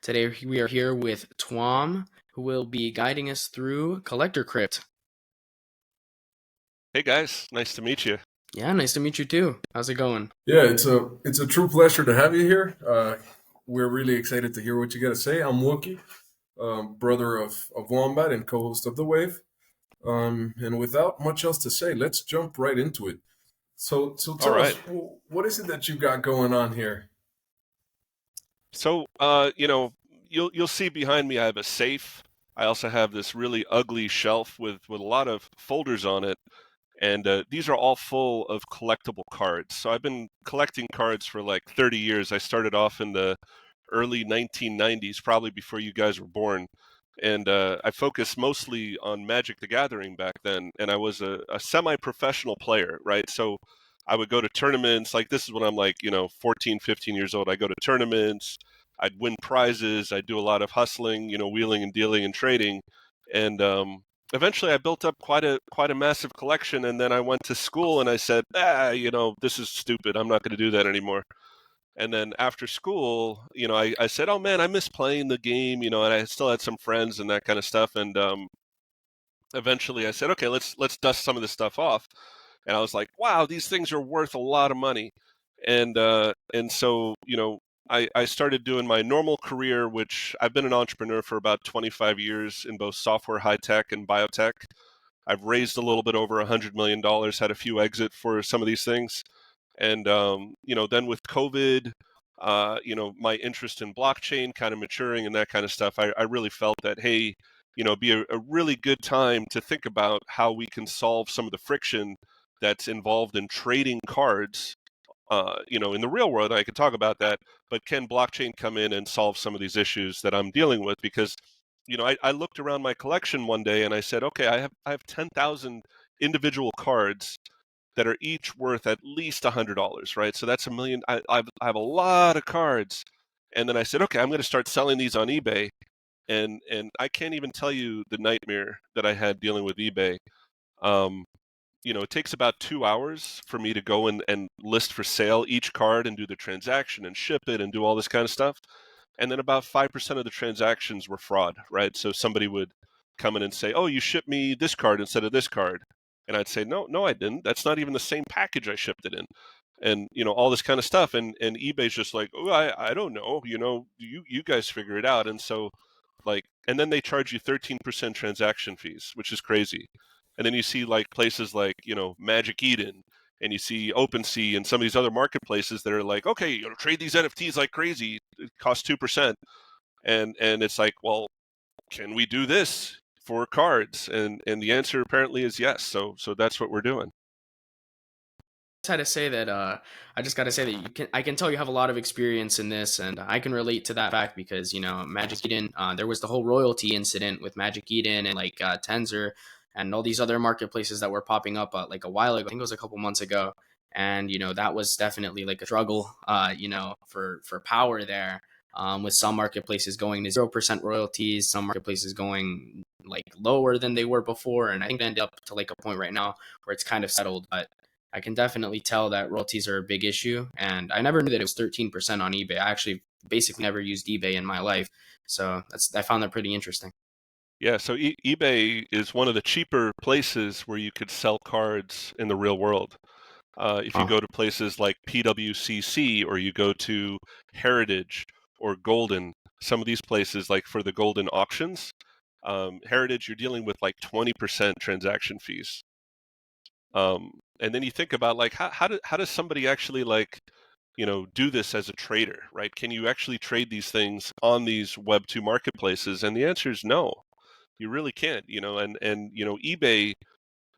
Today we are here with Tuom, who will be guiding us through Collector Crypt. Hey guys, nice to meet you. Yeah, nice to meet you too. How's it going? Yeah, it's a true pleasure to have you here. We're really excited to hear what you got to say. I'm Wookie, brother of Wombat and co-host of The Wave. And without much else to say, let's jump right into it. So All tell us, right. what is it that you got going on here? So, you'll see behind me I have a safe. I also have this really ugly shelf with a lot of folders on it, and these are all full of collectible cards. So I've been collecting cards for like 30 years. I started off in the early 1990s, probably before you guys were born. And I focused mostly on Magic the Gathering back then. And I was a semi professional player, right? So I would go to tournaments. Like, this is when I'm like, 14, 15 years old. I go to tournaments, I'd win prizes, I'd do a lot of hustling, wheeling and dealing and trading. And eventually I built up quite a massive collection. And then I went to school and I said, this is stupid. I'm not going to do that anymore. And then after school, I said, oh man, I miss playing the game, and I still had some friends and that kind of stuff. And eventually I said, okay, let's dust some of this stuff off. And I was like, wow, these things are worth a lot of money. And so, I started doing my normal career, which I've been an entrepreneur for about 25 years in both software, high tech, and biotech. I've raised a little bit over $100 million, had a few exit for some of these things. And then with COVID, my interest in blockchain kind of maturing and that kind of stuff, I really felt that, hey, be a really good time to think about how we can solve some of the friction that's involved in trading cards. In the real world, I could talk about that, but can blockchain come in and solve some of these issues that I'm dealing with? Because, I looked around my collection one day and I said, okay, I have 10,000 individual cards that are each worth at least $100, right? So that's a million. I have a lot of cards, and then I said, okay, I'm going to start selling these on eBay, and I can't even tell you the nightmare that I had dealing with eBay. Um, it takes about 2 hours for me to go and list for sale each card and do the transaction and ship it and do all this kind of stuff. And then about 5% of the transactions were fraud, right? So somebody would come in and say, oh, you shipped me this card instead of this card. And I'd say, no, no, I didn't. That's not even the same package I shipped it in. And, all this kind of stuff. And eBay's just like, oh, I don't know, you guys figure it out. And so and then they charge you 13% transaction fees, which is crazy. And then you see like places like, Magic Eden, and you see OpenSea and some of these other marketplaces that are like, okay, trade these NFTs like crazy. It costs 2%. And it's like, well, can we do this for cards? And the answer apparently is yes. So that's what we're doing. Had to say that I just got to say that I can tell you have a lot of experience in this, and I can relate to that fact because Magic Eden, there was the whole royalty incident with Magic Eden and like Tensor and all these other marketplaces that were popping up like a while ago. I think it was a couple months ago, and that was definitely like a struggle, for power there. With some marketplaces going to 0% royalties, some marketplaces going like lower than they were before, and I think they ended up to like a point right now where it's kind of settled, but I can definitely tell that royalties are a big issue. And I never knew that it was 13% on eBay. I actually basically never used eBay in my life. So I found that pretty interesting. Yeah, so eBay is one of the cheaper places where you could sell cards in the real world. If you Huh. go to places like PWCC, or you go to Heritage or Golden, some of these places, like for the Golden auctions, Heritage, you're dealing with like 20% transaction fees. And then you think about like how does somebody actually like do this as a trader, right? Can you actually trade these things on these Web2 marketplaces? And the answer is no, you really can't. And eBay,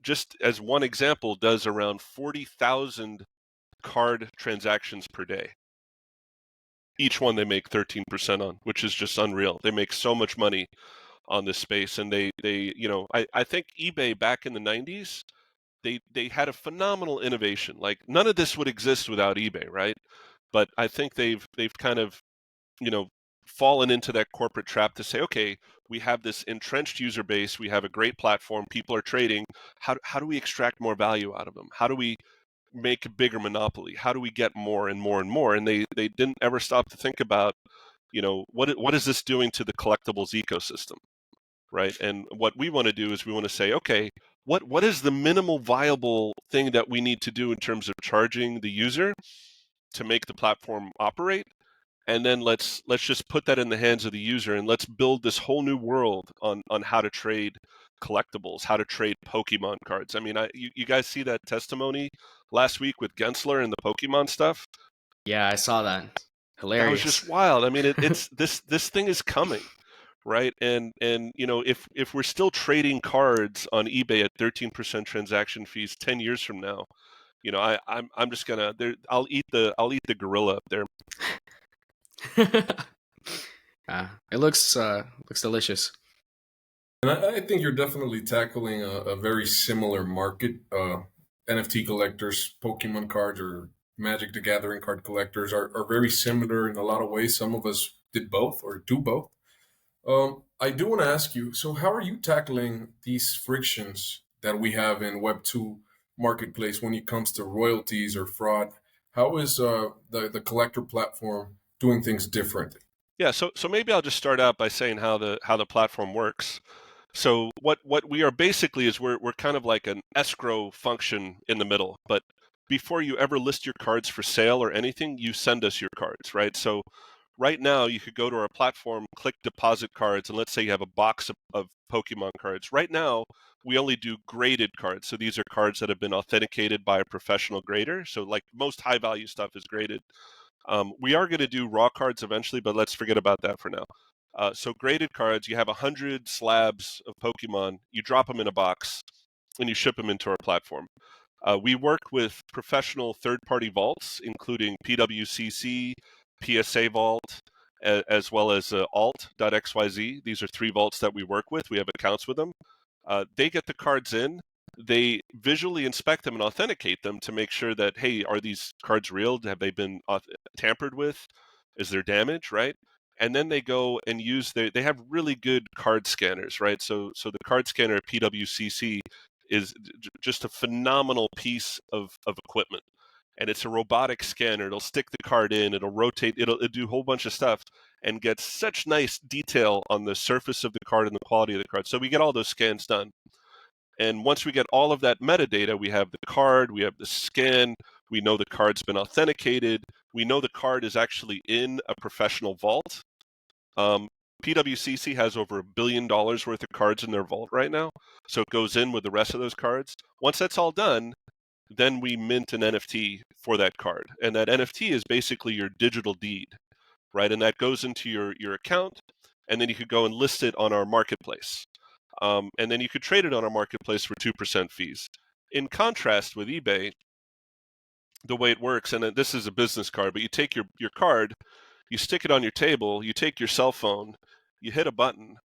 just as one example, does around 40,000 card transactions per day. Each one they make 13% on, which is just unreal. They make so much money on this space. And I think eBay back in the 90s, they had a phenomenal innovation. Like, none of this would exist without eBay, right? But I think they've kind of, you know, fallen into that corporate trap to say, okay, we have this entrenched user base, we have a great platform, people are trading. How do we extract more value out of them? How do we make a bigger monopoly? How do we get more and more and more? And they didn't ever stop to think about, what is this doing to the collectibles ecosystem, right? And what we want to do is we want to say, okay, what is the minimal viable thing that we need to do in terms of charging the user to make the platform operate? And then let's just put that in the hands of the user, and let's build this whole new world on how to trade collectibles, how to trade Pokemon cards. I mean, you guys see that testimony last week with Gensler and the Pokemon stuff? Yeah, I saw that. That was just Hilarious. wild. I mean, it's this thing is coming, right? And if we're still trading cards on eBay at 13% transaction fees 10 years from now, I'm just gonna I'll eat the gorilla up there. It looks delicious. And I think you're definitely tackling a very similar market. NFT collectors, Pokemon cards, or Magic the Gathering card collectors are very similar in a lot of ways. Some of us did both or do both. I do want to ask you, so how are you tackling these frictions that we have in Web2 marketplace when it comes to royalties or fraud? How is the collector platform doing things differently? Yeah, so maybe I'll just start out by saying how the platform works. So what we are basically is we're kind of like an escrow function in the middle, but before you ever list your cards for sale or anything, you send us your cards, right? So right now you could go to our platform, click deposit cards, and let's say you have a box of Pokemon cards. Right now, we only do graded cards. So these are cards that have been authenticated by a professional grader. So like most high value stuff is graded. We are going to do raw cards eventually, but let's forget about that for now. So graded cards, you have 100 slabs of Pokemon, you drop them in a box, and you ship them into our platform. We work with professional third-party vaults, including PWCC, PSA Vault, as well as alt.xyz. These are 3 vaults that we work with. We have accounts with them. They get the cards in. They visually inspect them and authenticate them to make sure that, hey, are these cards real? Have they been tampered with? Is there damage, right? And then they go and they have really good card scanners, right? So the card scanner at PWCC is just a phenomenal piece of equipment. And it's a robotic scanner. It'll stick the card in, it'll rotate, it'll do a whole bunch of stuff and get such nice detail on the surface of the card and the quality of the card. So we get all those scans done. And once we get all of that metadata, we have the card, we have the scan, we know the card's been authenticated, we know the card is actually in a professional vault. PWCC has over $1 billion worth of cards in their vault right now, so it goes in with the rest of those cards. Once that's all done, then we mint an NFT for that card. And that NFT is basically your digital deed, right? And that goes into your account, and then you could go and list it on our marketplace. And then you could trade it on our marketplace for 2% fees. In contrast with eBay, the way it works, and this is a business card, but you take your card, you stick it on your table, you take your cell phone, you hit a button.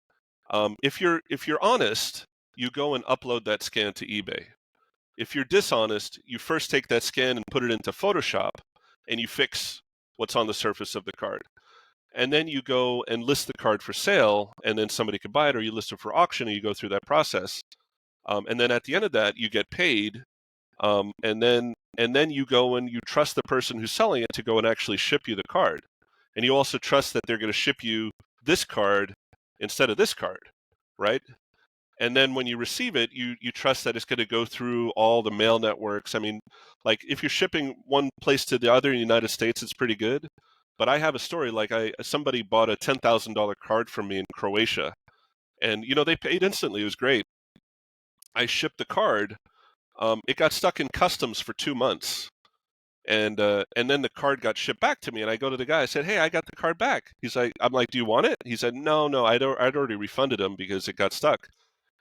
If you're honest, you go and upload that scan to eBay. If you're dishonest, you first take that scan and put it into Photoshop, and you fix what's on the surface of the card. And then you go and list the card for sale, and then somebody could buy it, or you list it for auction, and you go through that process. And then at the end of that, you get paid, and then you go and you trust the person who's selling it to go and actually ship you the card. And you also trust that they're going to ship you this card instead of this card, right? And then when you receive it, you trust that it's going to go through all the mail networks. I mean, like if you're shipping one place to the other in the United States, it's pretty good. But I have a story, like somebody bought a $10,000 card from me in Croatia, and they paid instantly. It was great. I shipped the card. It got stuck in customs for 2 months. And then the card got shipped back to me, and I go to the guy. I said, "Hey, I got the card back." I'm like, "Do you want it?" He said, "No, I'd already refunded him because it got stuck."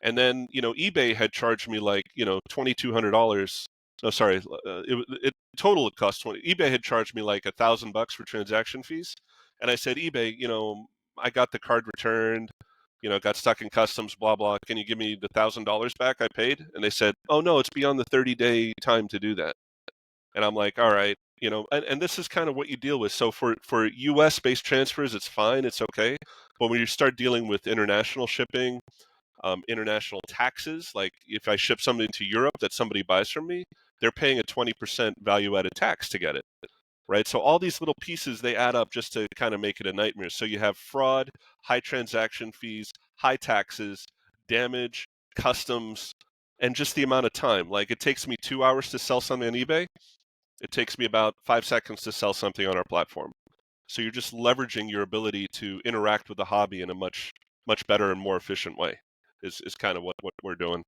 And then eBay had charged me like $2,200. No, sorry, it total it cost 20. eBay had charged me like $1,000 for transaction fees, and I said, "eBay, I got the card returned. It got stuck in customs. Blah blah. Can you give me the $1,000 back I paid?" And they said, "Oh no, it's beyond the 30-day time to do that." And I'm like, all right, and this is kind of what you deal with. So for US based transfers, it's fine, it's okay. But when you start dealing with international shipping, international taxes, like if I ship something to Europe that somebody buys from me, they're paying a 20% value added tax to get it. right? So all these little pieces, they add up just to kind of make it a nightmare. So you have fraud, high transaction fees, high taxes, damage, customs, and just the amount of time. Like it takes me 2 hours to sell something on eBay. It takes me about 5 seconds to sell something on our platform. So you're just leveraging your ability to interact with the hobby in a much better and more efficient way. Is kind of what we're doing.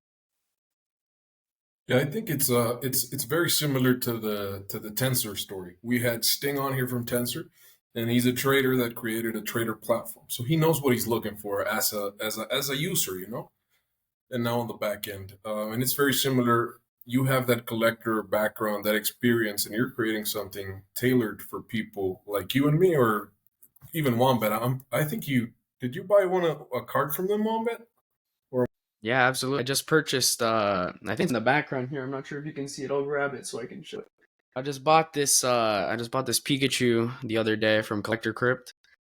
Yeah, I think it's very similar to the Tensor story. We had Sting on here from Tensor, and he's a trader that created a trader platform. So he knows what he's looking for as a user, you know. And now on the back end, and it's very similar. You have that collector background, that experience, and you're creating something tailored for people like you and me, or even Wombat. I think you did. You buy a card from them, Wombat? Or Yeah, absolutely. I just purchased I think it's in the background here. I'm not sure if you can see it. I'll grab it so I can show it. I just bought this Pikachu the other day from Collector Crypt.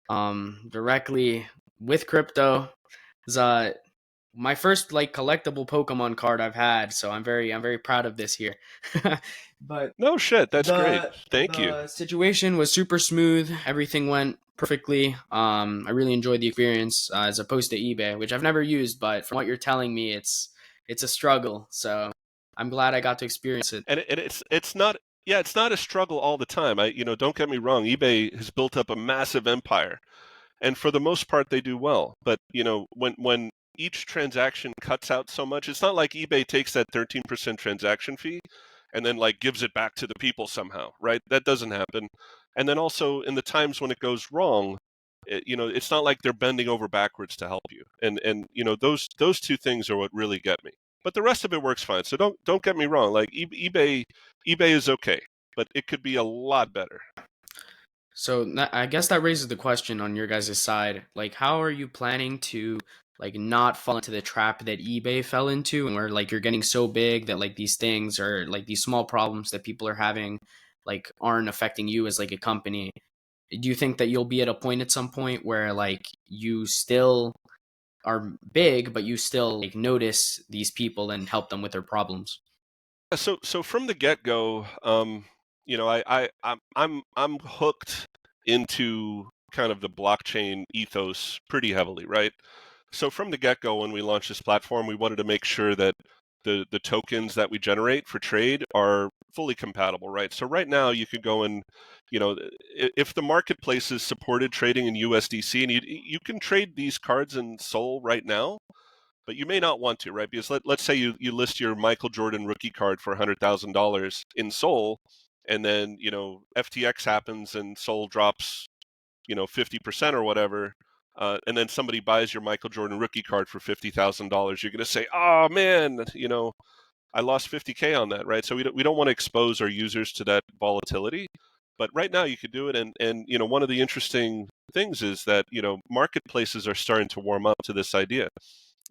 Directly with crypto. It's my first like collectible Pokemon card I've had, so I'm very proud of this here. But No shit, that's great. the Thank you. the situation was super smooth. Everything went perfectly. I really enjoyed the experience as opposed to eBay, which I've never used, but from what you're telling me, it's a struggle. So I'm glad I got to experience it. And it's not, yeah, it's not a struggle all the time. Don't get me wrong, eBay has built up a massive empire, and for the most part they do well. But when each transaction cuts out so much, it's not like eBay takes that 13% transaction fee and then like gives it back to the people somehow, right? That doesn't happen. And then also in the times when it goes wrong, it's not like they're bending over backwards to help you. And those two things are what really get me. But the rest of it works fine. So don't get me wrong. Like eBay is okay, but it could be a lot better. So I guess that raises the question on your guys' side. Like, how are you planning to like not fall into the trap that eBay fell into, and where like you're getting so big that like these things are like these small problems that people are having like aren't affecting you as like a company? Do you think that you'll be at a point at some point where like you still are big, but you still like notice these people and help them with their problems? So from the get go, I'm hooked into kind of the blockchain ethos pretty heavily, right? So from the get go, when we launched this platform, we wanted to make sure that the tokens that we generate for trade are fully compatible, right? So right now you could go and, if the marketplaces supported trading in USDC, and you can trade these cards in Sol right now, but you may not want to, right? Because let's say you list your Michael Jordan rookie card for $100,000 in Sol, and then FTX happens and Sol drops 50% or whatever, and then somebody buys your Michael Jordan rookie card for $50,000. You're going to say, "Oh man, I lost 50K on that," right? So we don't want to expose our users to that volatility. But right now you could do it, and one of the interesting things is that marketplaces are starting to warm up to this idea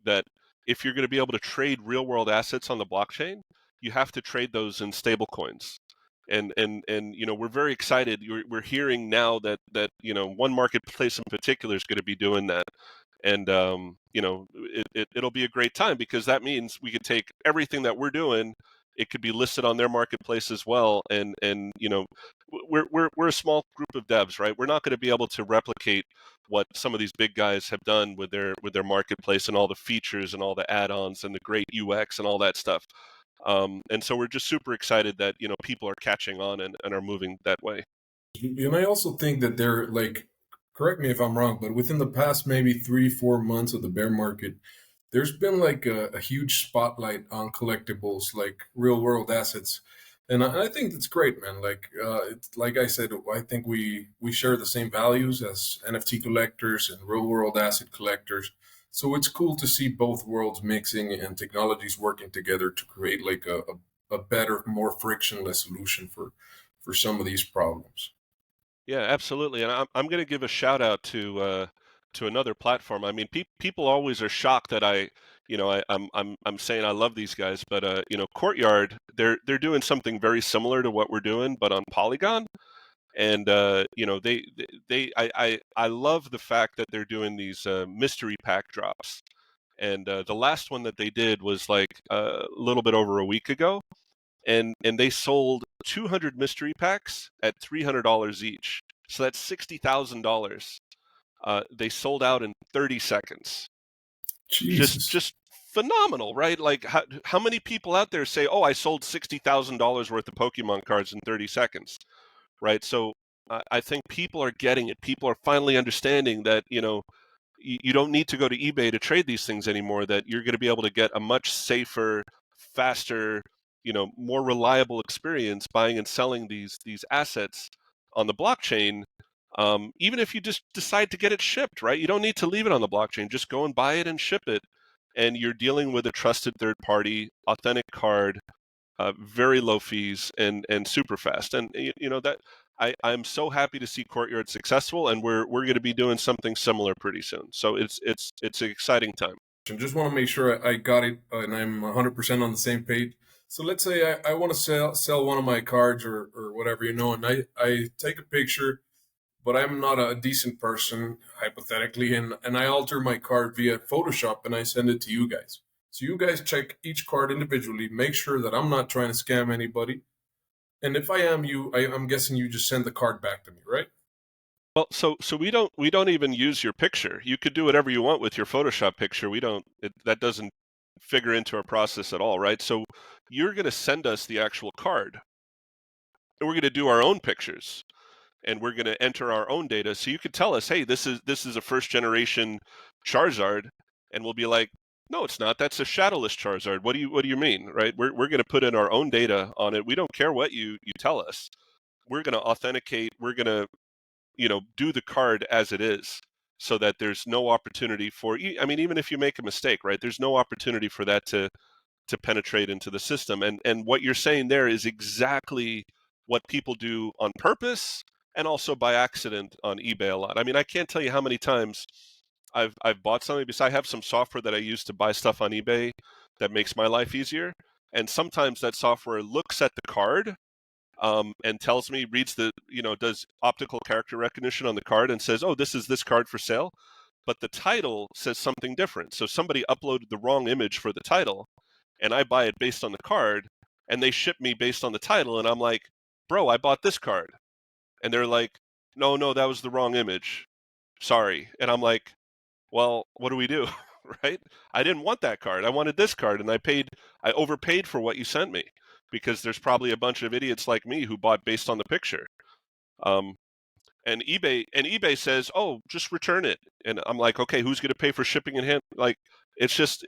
that if you're going to be able to trade real world assets on the blockchain, you have to trade those in stable coins. And we're very excited. We're hearing now that one marketplace in particular is going to be doing that, and it'll be a great time because that means we could take everything that we're doing. It could be listed on their marketplace as well, and we're a small group of devs, right? We're not going to be able to replicate what some of these big guys have done with their marketplace and all the features and all the add-ons and the great UX and all that stuff. And so we're just super excited that people are catching on and are moving that way. and I also think that they're like, correct me if I'm wrong, but within the past maybe 3-4 months of the bear market, there's been like a huge spotlight on collectibles, like real world assets. And I think that's great, man. Like, it's, like I said, I think we share the same values as NFT collectors and real world asset collectors. So it's cool to see both worlds mixing and technologies working together to create like a better, more frictionless solution for some of these problems. Yeah, absolutely. And I'm going to give a shout out to another platform. I mean, people always are shocked that I'm saying I love these guys, but Courtyard, they're doing something very similar to what we're doing, but on Polygon. And I love the fact that they're doing these mystery pack drops. And the last one that they did was like a little bit over a week ago, and they sold 200 mystery packs at $300 each. So that's $60,000. They sold out in 30 seconds. Jesus. Just phenomenal, right? Like how many people out there say, "Oh, I sold $60,000 worth of Pokemon cards in 30 seconds," right? So I think people are getting it. People are finally understanding that you don't need to go to eBay to trade these things anymore. That you're going to be able to get a much safer, faster, more reliable experience buying and selling these assets on the blockchain. Even if you just decide to get it shipped, right? You don't need to leave it on the blockchain. Just go and buy it and ship it, and you're dealing with a trusted third party, authentic card, very low fees, and super fast. And that I'm so happy to see Courtyard successful, and we're going to be doing something similar pretty soon. So it's an exciting time. Just want to make sure I got it and I'm 100% on the same page. So let's say I want to sell one of my cards or whatever, and I take a picture, but I'm not a decent person, hypothetically, and I alter my card via Photoshop and I send it to you guys. So you guys check each card individually, make sure that I'm not trying to scam anybody. And if I am, I'm guessing you just send the card back to me, right? Well, so we don't even use your picture. You could do whatever you want with your Photoshop picture. That doesn't figure into our process at all, right? So you're going to send us the actual card, and we're going to do our own pictures, and we're going to enter our own data. So you could tell us, hey, this is a first generation Charizard, and we'll be like, no, it's not. That's a shadowless Charizard. What do you mean, right? We're going to put in our own data on it. We don't care what you tell us. We're going to authenticate. We're going to do the card as it is, so that there's no opportunity for. I mean, even if you make a mistake, right? There's no opportunity for that to penetrate into the system. And what you're saying there is exactly what people do on purpose and also by accident on eBay a lot. I mean, I can't tell you how many times I've bought something because I have some software that I use to buy stuff on eBay that makes my life easier. And sometimes that software looks at the card and tells me, reads does optical character recognition on the card and says, oh, this is this card for sale. But the title says something different. So somebody uploaded the wrong image for the title, and I buy it based on the card, and they ship me based on the title, and I'm like, bro, I bought this card. And they're like, no, that was the wrong image. Sorry. And I'm like, well, what do we do? Right? I didn't want that card. I wanted this card, and I overpaid for what you sent me because there's probably a bunch of idiots like me who bought based on the picture. And eBay says, "Oh, just return it." And I'm like, "Okay, who's going to pay for shipping and hand?" Like, it's just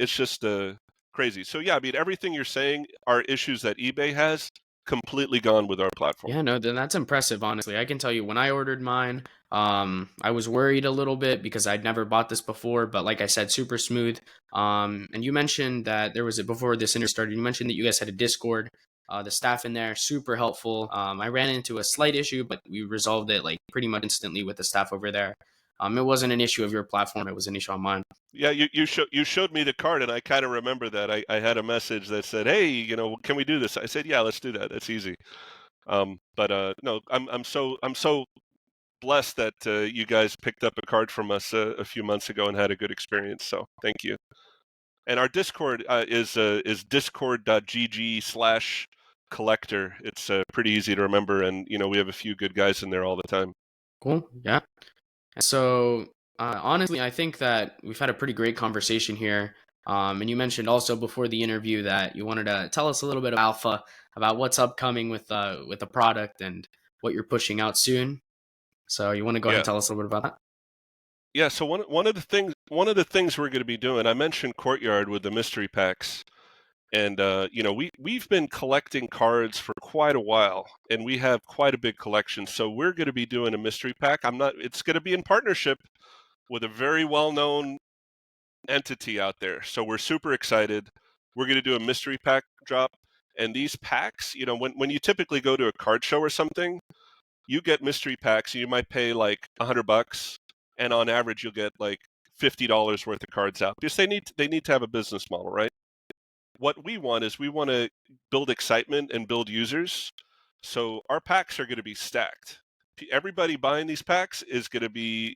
crazy. So yeah, I mean, everything you're saying are issues that eBay has completely gone with our platform. Yeah, no, then that's impressive, honestly. I can tell you when I ordered mine, I was worried a little bit because I'd never bought this before, but like I said, super smooth. And you mentioned that there was a, before this interview started, you mentioned that you guys had a Discord. The staff in there, super helpful. I ran into a slight issue, but we resolved it like pretty much instantly with the staff over there. It wasn't an issue of your platform, it was an issue on mine. Yeah, you showed me the card, and I kind of remember that. I had a message that said, "Hey, can we do this?" I said, "Yeah, let's do that. That's easy." But no, I'm so blessed that you guys picked up a card from us a few months ago and had a good experience. So thank you. And our Discord is discord.gg/collector. It's pretty easy to remember, and we have a few good guys in there all the time. Cool. Yeah. So, honestly, I think that we've had a pretty great conversation here. And you mentioned also before the interview that you wanted to tell us a little bit of alpha about what's upcoming with the product and what you're pushing out soon. So, you want to go ahead Yeah, and tell us a little bit about that? yeah. So one of the things we're going to be doing, I mentioned Courtyard with the mystery packs, and we've been collecting cards for quite a while, and we have quite a big collection. So we're going to be doing a mystery pack. It's going to be in partnership with a very well-known entity out there. So we're super excited. We're going to do a mystery pack drop. And these packs, when you typically go to a card show or something, you get mystery packs. You might pay like $100, and on average, you'll get like $50 worth of cards out because they need to have a business model, right? What we want is we want to build excitement and build users. So our packs are going to be stacked. Everybody buying these packs is going to be,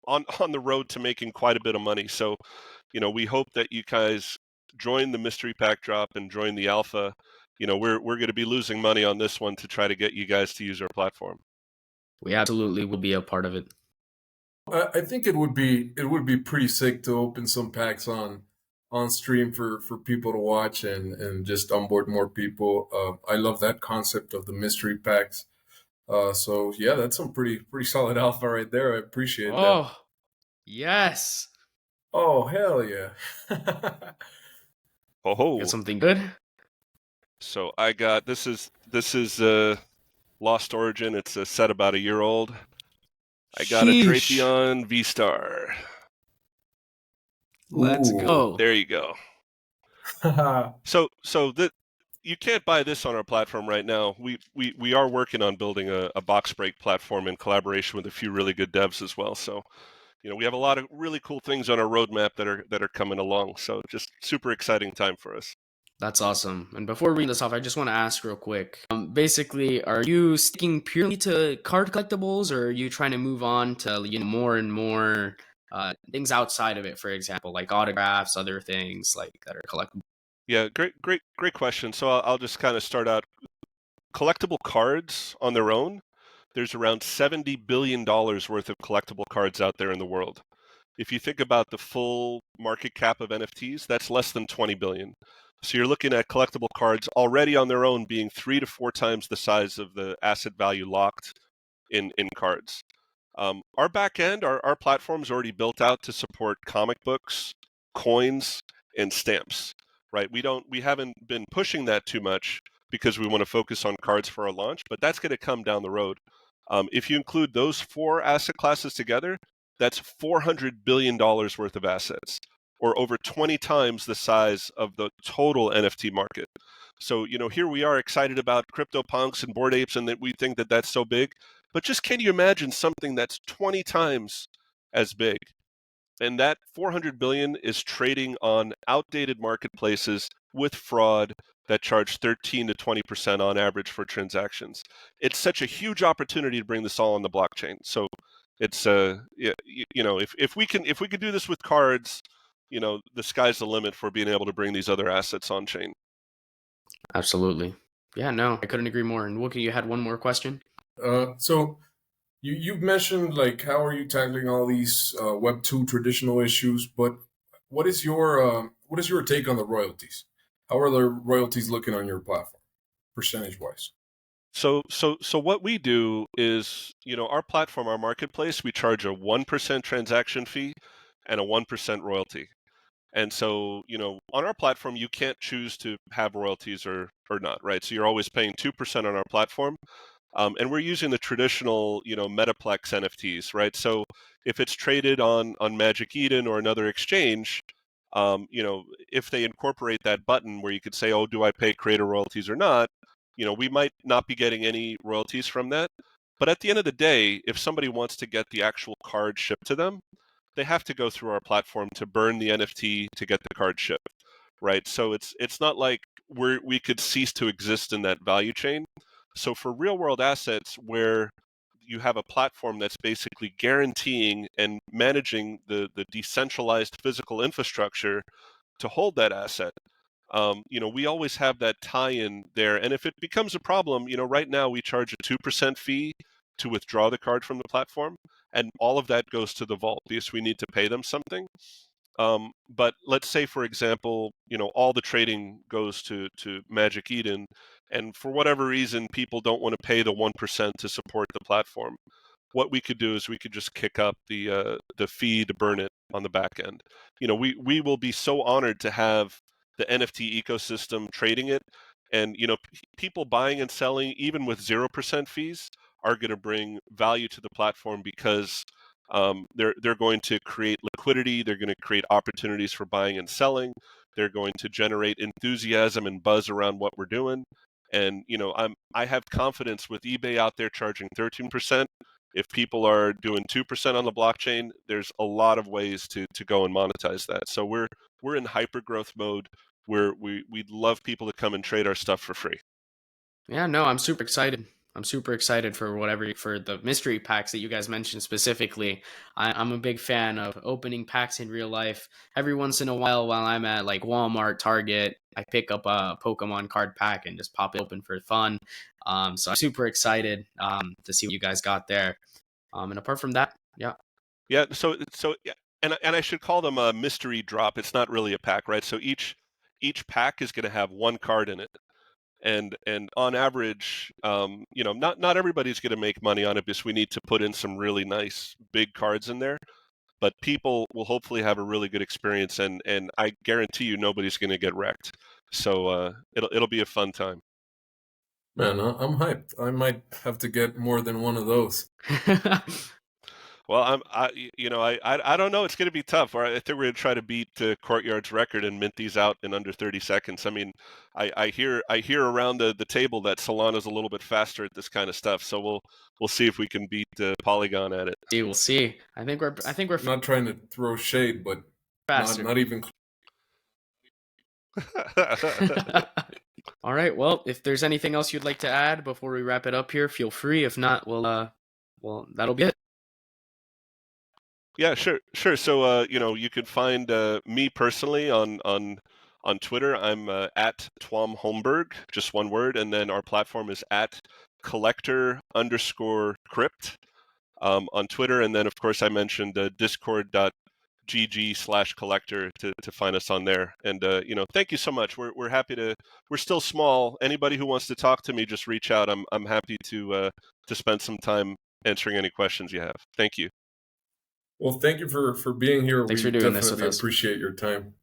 on the road to making quite a bit of money. So, we hope that you guys join the mystery pack drop and join the alpha. we're going to be losing money on this one to try to get you guys to use our platform. We absolutely will be a part of it. I think it would be pretty sick to open some packs on stream for people to watch and just onboard more people. I love that concept of the mystery packs. So yeah, that's some pretty solid alpha right there. I appreciate that. Oh, yes. Oh hell yeah! Get Oh, something good? so I got this is Lost Origin. It's a set about a year old. I got a Sheesh. Drapion V-Star. Let's Ooh. go. There you go. So that you can't buy this on our platform right now. We are working on building a box break platform in collaboration with a few really good devs as well. So we have a lot of really cool things on our roadmap that are coming along. So just super exciting time for us. That's awesome. And before reading this off, I just want to ask real quick. Basically, are you sticking purely to card collectibles, or are you trying to move on to more and more things outside of it? For example, like autographs, other things like that are collectible. Yeah, great question. So I'll just kind of start out. Collectible cards on their own, there's around $70 billion worth of collectible cards out there in the world. If you think about the full market cap of NFTs, that's less than 20 billion. So you're looking at collectible cards already on their own being 3 to 4 times the size of the asset value locked in cards. Our back end, our platform is already built out to support comic books, coins, and stamps. Right? We haven't been pushing that too much because we want to focus on cards for our launch, but that's going to come down the road. If you include those 4 asset classes together, that's $400 billion worth of assets, or over 20 times the size of the total NFT market. So, here we are excited about CryptoPunks and Bored Apes, and that we think that that's so big. But just can you imagine something that's 20 times as big? And that 400 billion is trading on outdated marketplaces with fraud that charge 13 to 20% on average for transactions. It's such a huge opportunity to bring this all on the blockchain. So it's if we can do this with cards, the sky's the limit for being able to bring these other assets on chain. Absolutely. Yeah, no, I couldn't agree more. And Wookie, you had one more question? So you've mentioned like how are you tackling all these Web 2 traditional issues, but what is your take on the royalties? How are the royalties looking on your platform, percentage wise? So what we do is, our platform, our marketplace, we charge a 1% transaction fee and a 1% royalty. And so, on our platform, you can't choose to have royalties or not, right? So you're always paying 2% on our platform. And we're using the traditional, Metaplex NFTs, right? So if it's traded on Magic Eden or another exchange, if they incorporate that button where you could say, oh, do I pay creator royalties or not? We might not be getting any royalties from that. But at the end of the day, if somebody wants to get the actual card shipped to them, they have to go through our platform to burn the NFT to get the card shipped, right? So it's not like we could cease to exist in that value chain. So for real world assets where you have a platform that's basically guaranteeing and managing the decentralized physical infrastructure to hold that asset, we always have that tie-in there. And if it becomes a problem, right now we charge a 2% fee to withdraw the card from the platform, and all of that goes to the vault because we need to pay them something. But let's say, for example, all the trading goes to Magic Eden, and for whatever reason, people don't want to pay the 1% to support the platform. What we could do is we could just kick up the fee to burn it on the back end. We will be so honored to have the NFT ecosystem trading it, and people buying and selling even with 0% fees are going to bring value to the platform because they're going to create liquidity. They're going to create opportunities for buying and selling. They're going to generate enthusiasm and buzz around what we're doing. And I have confidence with eBay out there charging 13%. If people are doing 2% on the blockchain, there's a lot of ways to go and monetize that. So we're in hyper growth mode where we'd love people to come and trade our stuff for free. Yeah, no, I'm super excited. I'm super excited for for the mystery packs that you guys mentioned specifically. I'm a big fan of opening packs in real life. Every once in a while I'm at like Walmart, Target, I pick up a Pokemon card pack and just pop it open for fun. So I'm super excited to see what you guys got there. And apart from that, yeah. Yeah. So yeah, and I should call them a mystery drop. It's not really a pack, right? So each pack is going to have one card in it. And on average, not everybody's going to make money on it because we need to put in some really nice big cards in there. But people will hopefully have a really good experience, and I guarantee you nobody's going to get wrecked. So it'll be a fun time. Man, I'm hyped. I might have to get more than one of those. Well, I don't know. It's going to be tough. I think we're going to try to beat Courtyard's record and mint these out in under 30 seconds. I mean, I hear around the table that Solana's a little bit faster at this kind of stuff. So we'll see if we can beat Polygon at it. We'll see. I think we're Not trying to throw shade, but faster. not even. All right. Well, if there's anything else you'd like to add before we wrap it up here, feel free. If not, well, that'll be it. Yeah, sure. So, you can find me personally on Twitter. I'm at Tuom Halberg, just one word, and then our platform is at collector_crypt on Twitter, and then of course I mentioned discord.gg/collector to find us on there. And thank you so much. We're happy to. We're still small. Anybody who wants to talk to me, just reach out. I'm happy to spend some time answering any questions you have. Thank you. Well, thank you for being here. Thanks We for doing this with definitely us. appreciate your time.